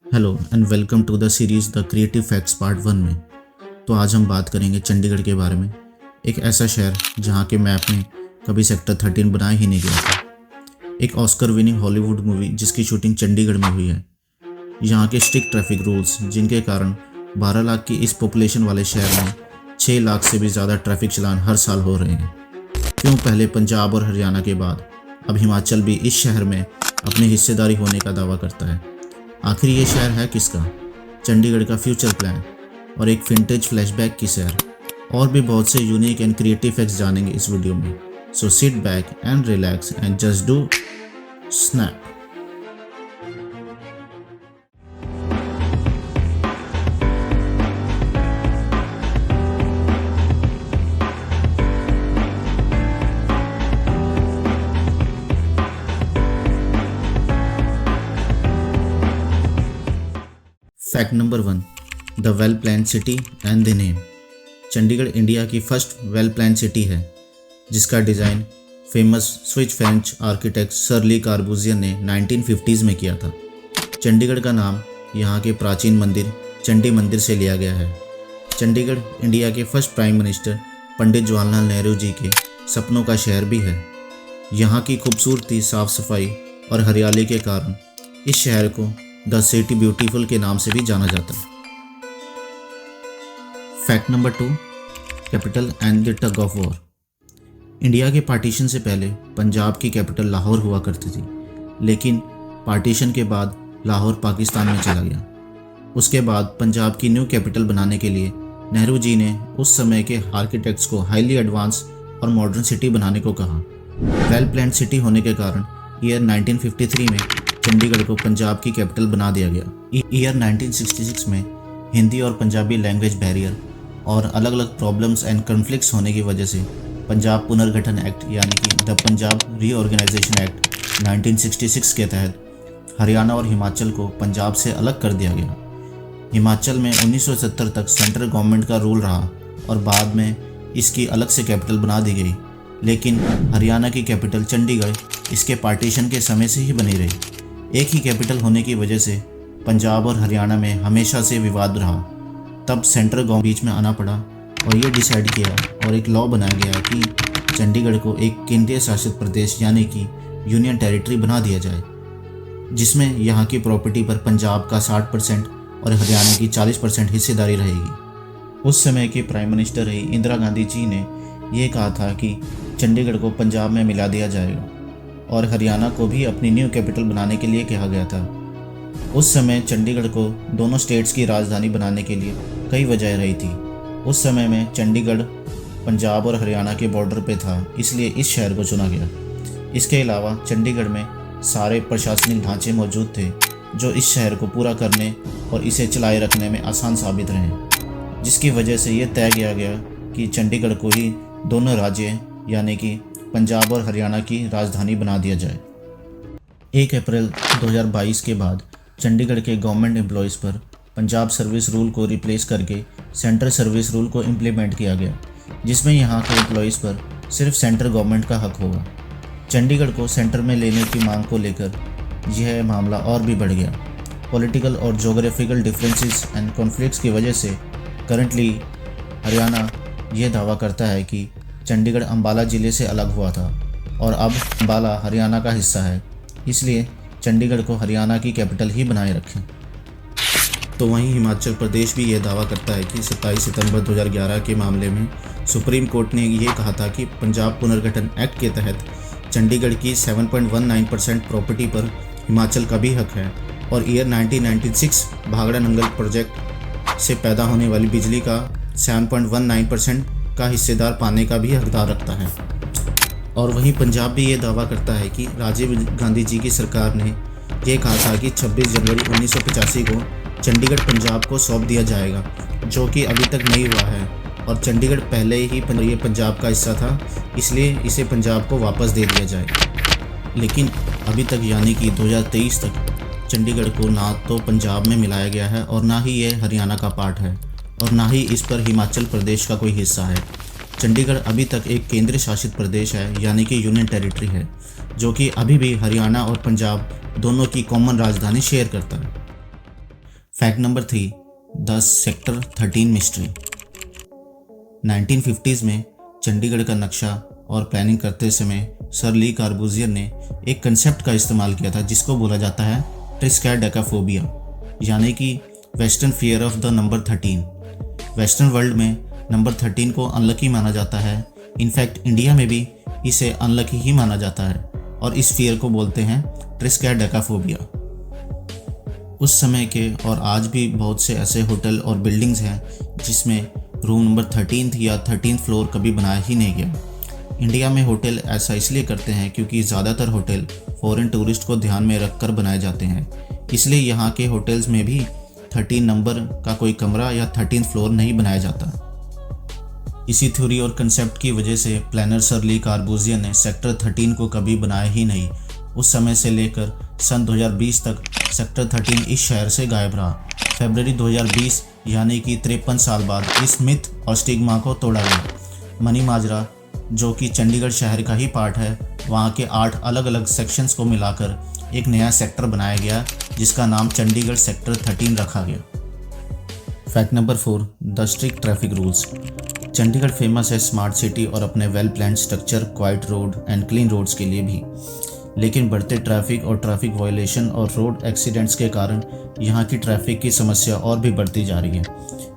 Hello and welcome to the series the creative facts part 1 में। तो आज हम बात करेंगे चंडीगढ़ के बारे में। एक ऐसा शहर जहाँ के मैप में कभी सेक्टर 13 बनाया ही नहीं गया था। एक ऑस्कर विनिंग हॉलीवुड मूवी जिसकी शूटिंग चंडीगढ़ में हुई है। यहाँ के स्ट्रिक्ट ट्रैफिक रूल्स जिनके कारण 12 लाख की इस पॉपुलेशन वाले शहर में 6 लाख से भी ज़्यादा ट्रैफिक चालान हर साल हो रहे हैं। क्यों पहले पंजाब और हरियाणा के बाद अब हिमाचल भी इस शहर में अपनी हिस्सेदारी होने का दावा करता है। आखिर ये शहर है किसका? चंडीगढ़ का फ्यूचर प्लान और एक विंटेज फ्लैशबैक की सैर और भी बहुत से यूनिक एंड क्रिएटिव फैक्ट्स जानेंगे इस वीडियो में। So sit back and relax and just do snap. Fact number 1, the well plan city and the name. Chandigarh India की फर्स्ट वेल प्लान सिटी है जिसका design famous Swiss French architect sir Le Corbusier ने 1950s में किया था। चंडीगढ़ का नाम यहाँ के प्राचीन मंदिर चंडी मंदिर से लिया गया है। चंडीगढ़ इंडिया के first prime minister Pandit Jawaharlal Nehru ji के सपनों का शहर भी है। यहाँ की खूबसूरती, साफ़ सफाई और हरियाली के कारण इस शहर को द सिटी ब्यूटीफुल के नाम से भी जाना जाता है। Fact number 2, capital and the tug of war. India के पार्टीशन से पहले पंजाब की कैपिटल लाहौर हुआ करती थी, लेकिन पार्टीशन के बाद लाहौर पाकिस्तान में चला गया। उसके बाद पंजाब की न्यू कैपिटल बनाने के लिए नेहरू जी ने उस समय के आर्किटेक्ट्स को हाईली एडवांस और मॉडर्न सिटी बनाने को कहा। वेल प्लान्ड सिटी होने के कारण ईयर 1953 में चंडीगढ़ को पंजाब की कैपिटल बना दिया गया। ईयर 1966 में हिंदी और पंजाबी लैंग्वेज बैरियर और अलग अलग प्रॉब्लम्स एंड कन्फ्लिक्ट्स होने की वजह से पंजाब पुनर्गठन एक्ट यानी कि द पंजाब रीऑर्गेनाइजेशन एक्ट 1966 के तहत हरियाणा और हिमाचल को पंजाब से अलग कर दिया गया। हिमाचल में 1970 तक सेंट्रल गवर्नमेंट का रूल रहा और बाद में इसकी अलग से कैपिटल बना दी गई, लेकिन हरियाणा की कैपिटल चंडीगढ़ इसके पार्टीशन के समय से ही बनी रही। एक ही कैपिटल होने की वजह से पंजाब और हरियाणा में हमेशा से विवाद रहा। तब सेंट्रल गवर्नमेंट बीच में आना पड़ा और ये डिसाइड किया और एक लॉ बनाया गया कि चंडीगढ़ को एक केंद्रीय शासित प्रदेश यानी कि यूनियन टेरिटरी बना दिया जाए, जिसमें यहाँ की प्रॉपर्टी पर पंजाब का 60% और हरियाणा की 40% हिस्सेदारी रहेगी। उस समय की प्राइम मिनिस्टर रही इंदिरा गांधी जी ने यह कहा था कि चंडीगढ़ को पंजाब में मिला दिया जाएगा और हरियाणा को भी अपनी न्यू कैपिटल बनाने के लिए कहा गया था। उस समय चंडीगढ़ को दोनों स्टेट्स की राजधानी बनाने के लिए कई वजह रही थी। उस समय में चंडीगढ़ पंजाब और हरियाणा के बॉर्डर पे था, इसलिए इस शहर को चुना गया। इसके अलावा चंडीगढ़ में सारे प्रशासनिक ढांचे मौजूद थे जो इस शहर को पूरा करने और इसे चलाए रखने में आसान साबित रहे, जिसकी वजह से ये तय किया गया कि चंडीगढ़ को ही दोनों राज्य यानी कि पंजाब और हरियाणा की राजधानी बना दिया जाए। 1 अप्रैल 2022 के बाद चंडीगढ़ के गवर्नमेंट एम्प्लॉयज़ पर पंजाब सर्विस रूल को रिप्लेस करके सेंट्रल सर्विस रूल को इम्प्लीमेंट किया गया, जिसमें यहाँ के एम्प्लॉयज़ पर सिर्फ सेंट्रल गवर्नमेंट का हक होगा। चंडीगढ़ को सेंटर में लेने की मांग को लेकर यह मामला और भी बढ़ गया। पॉलिटिकल और जोग्राफिकल डिफरेंसेस एंड कॉन्फ्लिक्ट्स की वजह से करंटली हरियाणा यह दावा करता है कि चंडीगढ़ अम्बाला ज़िले से अलग हुआ था और अब अम्बाला हरियाणा का हिस्सा है, इसलिए चंडीगढ़ को हरियाणा की कैपिटल ही बनाए रखें। तो वहीं हिमाचल प्रदेश भी यह दावा करता है कि 27 सितंबर 2011 के मामले में सुप्रीम कोर्ट ने यह कहा था कि पंजाब पुनर्गठन एक्ट के तहत चंडीगढ़ की 7.19% प्रॉपर्टी पर हिमाचल का भी हक है और ईयर 1996 भाखड़ा नंगल प्रोजेक्ट से पैदा होने वाली बिजली का 7.19% का हिस्सेदार पाने का भी हकदार रखता है। और वहीं पंजाब भी ये दावा करता है कि राजीव गांधी जी की सरकार ने यह कहा था कि 26 जनवरी 1985 को चंडीगढ़ पंजाब को सौंप दिया जाएगा, जो कि अभी तक नहीं हुआ है और चंडीगढ़ पहले ही ये पंजाब का हिस्सा था, इसलिए इसे पंजाब को वापस दे दिया जाए। लेकिन अभी तक यानी कि 2023 तक चंडीगढ़ को ना तो पंजाब में मिलाया गया है और ना ही ये हरियाणा का पार्ट है और ना ही इस पर हिमाचल प्रदेश का कोई हिस्सा है। चंडीगढ़ अभी तक एक केंद्र शासित प्रदेश है यानी कि यूनियन टेरिटरी है, जो कि अभी भी हरियाणा और पंजाब दोनों की कॉमन राजधानी शेयर करता है। Fact number 3, the sector 13 mystery. 1950s में चंडीगढ़ का नक्शा और प्लानिंग करते समय सर ली कार्बूजियर ने एक कंसेप्ट का इस्तेमाल किया था जिसको बोला जाता है ट्रिस्कैडेकाफोबिया, यानी कि western fear of the number 13। Western world में नंबर 13 को अनलकी माना जाता है। इनफैक्ट इंडिया में भी इसे अनलकी ही माना जाता है और इस फियर को बोलते हैं ट्रिस्कैडेकाफोबिया। उस समय के और आज भी बहुत से ऐसे होटल और बिल्डिंग्स हैं जिसमें रूम नंबर 13 या 13th फ्लोर कभी बनाया ही नहीं गया। इंडिया में होटल ऐसा इसलिए करते हैं क्योंकि ज़्यादातर होटल फॉरेन टूरिस्ट को ध्यान में रखकर बनाए जाते हैं, इसलिए यहाँ के होटल्स में भी 13 नंबर का कोई कमरा या 13th फ्लोर नहीं बनाया जाता। इसी थ्योरी और कंसेप्ट की वजह से प्लानर सर ली कार्बूजियर ने सेक्टर 13 को कभी बनाया ही नहीं। उस समय से लेकर सन 2020 तक सेक्टर 13 इस शहर से गायब रहा। फरवरी 2020 यानी कि 53 साल बाद इस मिथ और स्टिग्मा को तोड़ा गया। मनी माजरा, जो कि चंडीगढ़ शहर का ही पार्ट है, वहाँ के 8 अलग अलग सेक्शंस को मिलाकर एक नया सेक्टर बनाया गया जिसका नाम चंडीगढ़ सेक्टर 13 रखा गया। Fact number 4, the strict traffic rules. Chandigarh famous है स्मार्ट सिटी और अपने well planned structure, quiet road and clean roads के लिए भी, लेकिन बढ़ते ट्रैफिक और ट्रैफिक वायलेशन और रोड एक्सीडेंट्स के कारण यहाँ की ट्रैफिक की समस्या और भी बढ़ती जा रही है।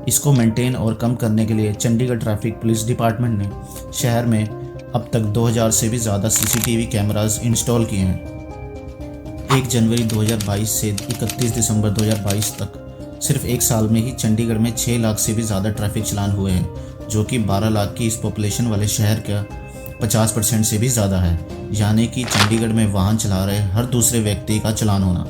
इसको मेंटेन और कम करने के लिए चंडीगढ़ ट्रैफिक पुलिस डिपार्टमेंट ने शहर में अब तक 2000 से भी ज़्यादा CCTV कैमरास इंस्टॉल किए हैं। 1 जनवरी 2022 से 31 दिसंबर 2022 तक सिर्फ एक साल में ही चंडीगढ़ में 6 लाख से भी ज़्यादा ट्रैफिक चालान हुए हैं, जो कि 12 लाख की इस पॉपुलेशन वाले शहर का 50% से भी ज़्यादा है, यानी कि चंडीगढ़ में वाहन चला रहे हर दूसरे व्यक्ति का चालान होना।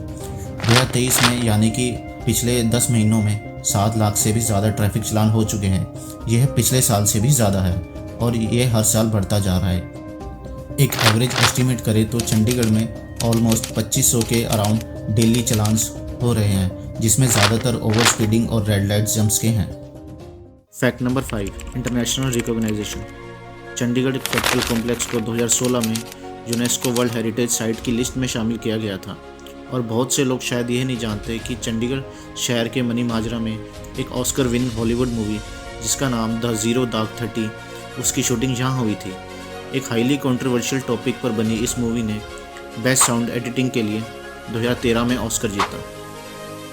2023 में यानी कि पिछले 10 महीनों में 7 लाख से भी ज़्यादा ट्रैफिक चालान हो चुके हैं। यह पिछले साल से भी ज़्यादा है और ये हर साल बढ़ता जा रहा है। एक एवरेज एस्टिमेट करें तो चंडीगढ़ में ऑलमोस्ट 2500 के अराउंड डेली चालान्स हो रहे हैं, जिसमें ज़्यादातर ओवर स्पीडिंग और रेड लाइट जंप्स के हैं। Fact number 5, international recognisation. Chandigarh capital complex को 2016 में यूनेस्को वर्ल्ड हेरिटेज साइट की लिस्ट में शामिल किया गया था और बहुत से लोग शायद यह नहीं जानते कि चंडीगढ़ शहर के मनी माजरा में एक ऑस्कर विनिंग हॉलीवुड मूवी जिसका नाम द ज़ीरो डार्क 30, उसकी शूटिंग यहाँ हुई थी। एक हाईली कंट्रोवर्शियल टॉपिक पर बनी इस मूवी ने बेस्ट साउंड एडिटिंग के लिए 2013 में ऑस्कर जीता।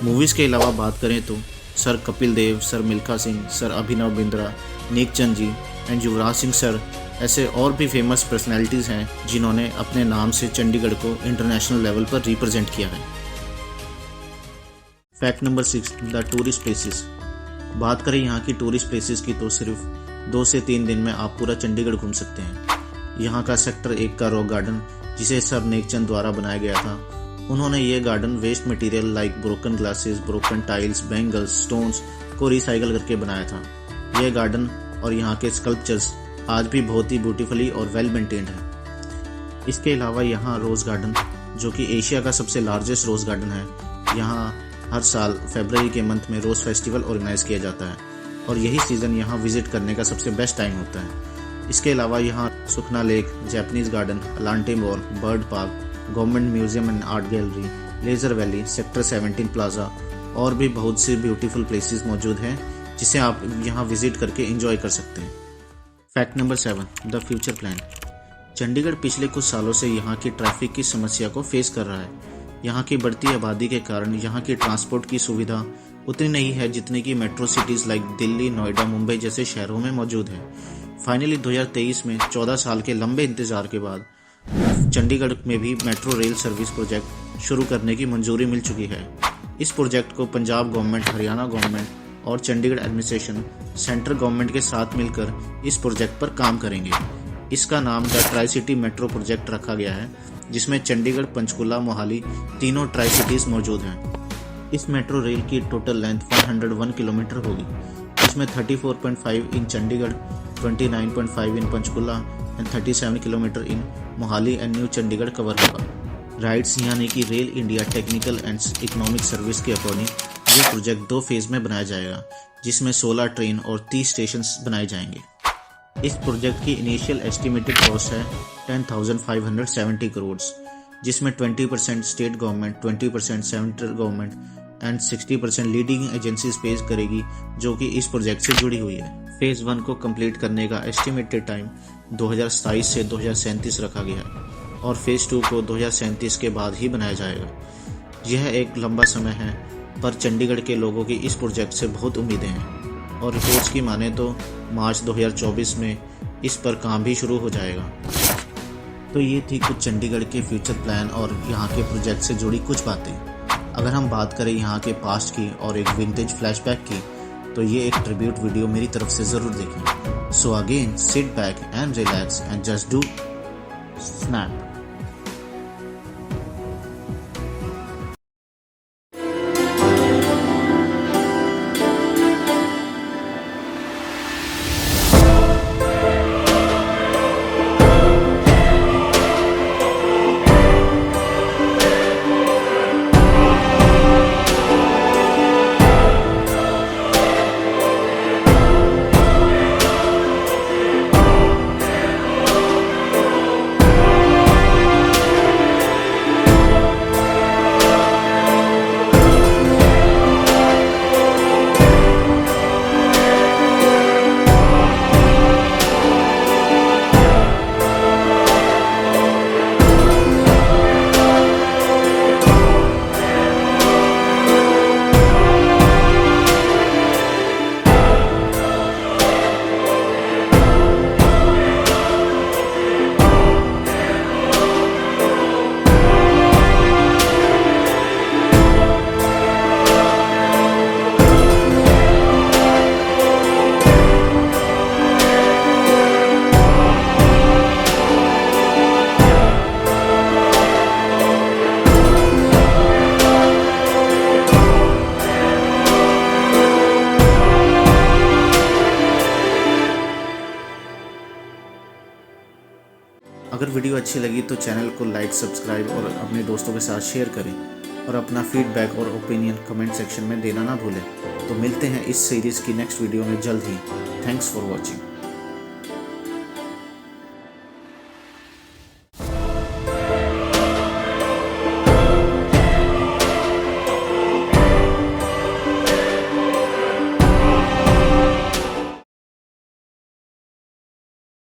मूवीज़ के अलावा बात करें तो sir Kapil Dev, sir Milkha Singh, sir Abhinav Bindra, Nekchand ji and Yuvraj Singh sir ऐसे और भी फेमस पर्सनैलिटीज़ हैं जिन्होंने अपने नाम से चंडीगढ़ को इंटरनेशनल लेवल पर रिप्रेजेंट किया है। Fact number 6, the tourist places. बात करें यहाँ की टूरिस्ट प्लेसेस की तो सिर्फ 2 से 3 दिन में आप पूरा चंडीगढ़ घूम सकते हैं। यहाँ का सेक्टर 1 का रॉक गार्डन, जिसे सर नेकचंद द्वारा बनाया गया था, उन्होंने ये garden waste material like broken glasses, broken tiles, bangles, stones को रिसाइकल करके बनाया था। यह गार्डन और यहाँ के स्कल्पचर्स आज भी बहुत ही ब्यूटीफुली और वेल मेंटेन्ड है। इसके अलावा यहाँ रोज़ गार्डन, जो कि एशिया का सबसे लार्जेस्ट रोज़ गार्डन है, यहाँ हर साल फरवरी के मंथ में रोज़ फेस्टिवल ऑर्गेनाइज किया जाता है और यही सीज़न यहाँ विजिट करने का सबसे बेस्ट टाइम होता है। इसके अलावा यहाँ Sukhna lake, Japanese garden, Alante mall, bird park, government museum and art gallery, leisure valley, sector 17 plaza और भी बहुत सी ब्यूटीफुल प्लेसेस मौजूद हैं जिसे आप यहाँ विजिट करके एंजॉय कर सकते हैं। Fact number 7, the future plan. Chandigarh पिछले कुछ सालों से यहाँ की ट्रैफिक की समस्या को फेस कर रहा है। यहाँ की बढ़ती आबादी के कारण यहाँ की ट्रांसपोर्ट की सुविधा उतनी नहीं है जितनी कि metro cities like Delhi, Noida, Mumbai जैसे शहरों में मौजूद है। फाइनली 2023 में 14 साल के लंबे इंतजार के बाद चंडीगढ़ में भी मेट्रो रेल सर्विस प्रोजेक्ट शुरू करने की मंजूरी मिल चुकी है। इस प्रोजेक्ट को पंजाब गवर्नमेंट, हरियाणा गवर्नमेंट और चंडीगढ़ एडमिनिस्ट्रेशन सेंट्रल गवर्नमेंट के साथ मिलकर इस प्रोजेक्ट पर काम करेंगे। इसका नाम the tri city metro project रखा गया है, जिसमें चंडीगढ़, पंचकुला, मोहाली तीनों ट्राई सिटीज़ मौजूद हैं। इस मेट्रो रेल की टोटल लेंथ 101 किलोमीटर होगी। इसमें 34.5 in Chandigarh, 29.5 in Panchkula and 37 kilometre in Mohali and new Chandigarh cover होगा। राइट्स यानी कि rail India technical and economic service के अकॉर्डिंग ये प्रोजेक्ट 2 फेज में बनाया जाएगा, जिसमें 16 ट्रेन और 30 स्टेशन बनाए जाएंगे। इस प्रोजेक्ट की इनिशियल एस्टिमेटेड कॉस्ट है 10,570 करोड़, जिसमें 20% state government, 20% central government and 60% leading agencies पेश करेगी जो कि इस प्रोजेक्ट से जुड़ी हुई है। फेज़ 1 को कंप्लीट करने का एस्टिमेटेड टाइम 2027 से 2037 रखा गया है और फेज़ 2 को 2037 के बाद ही बनाया जाएगा। यह एक लंबा समय है, पर चंडीगढ़ के लोगों की इस प्रोजेक्ट से बहुत उम्मीदें हैं और रिपोर्ट्स की माने तो मार्च 2024 में इस पर काम भी शुरू हो जाएगा। तो ये थी कुछ चंडीगढ़ के फ्यूचर प्लान और यहाँ के प्रोजेक्ट से जुड़ी कुछ बातें। अगर हम बात करें यहाँ के पास्ट की और एक विंटेज फ्लैशबैक की, तो ये एक ट्रिब्यूट वीडियो मेरी तरफ से ज़रूर देखें। So again seat back and relax and just do snap. अगर वीडियो अच्छी लगी तो चैनल को लाइक, सब्सक्राइब और अपने दोस्तों के साथ शेयर करें और अपना फीडबैक और ओपिनियन कमेंट सेक्शन में देना ना भूलें। तो मिलते हैं इस सीरीज़ की नेक्स्ट वीडियो में जल्द ही। Thanks for watching.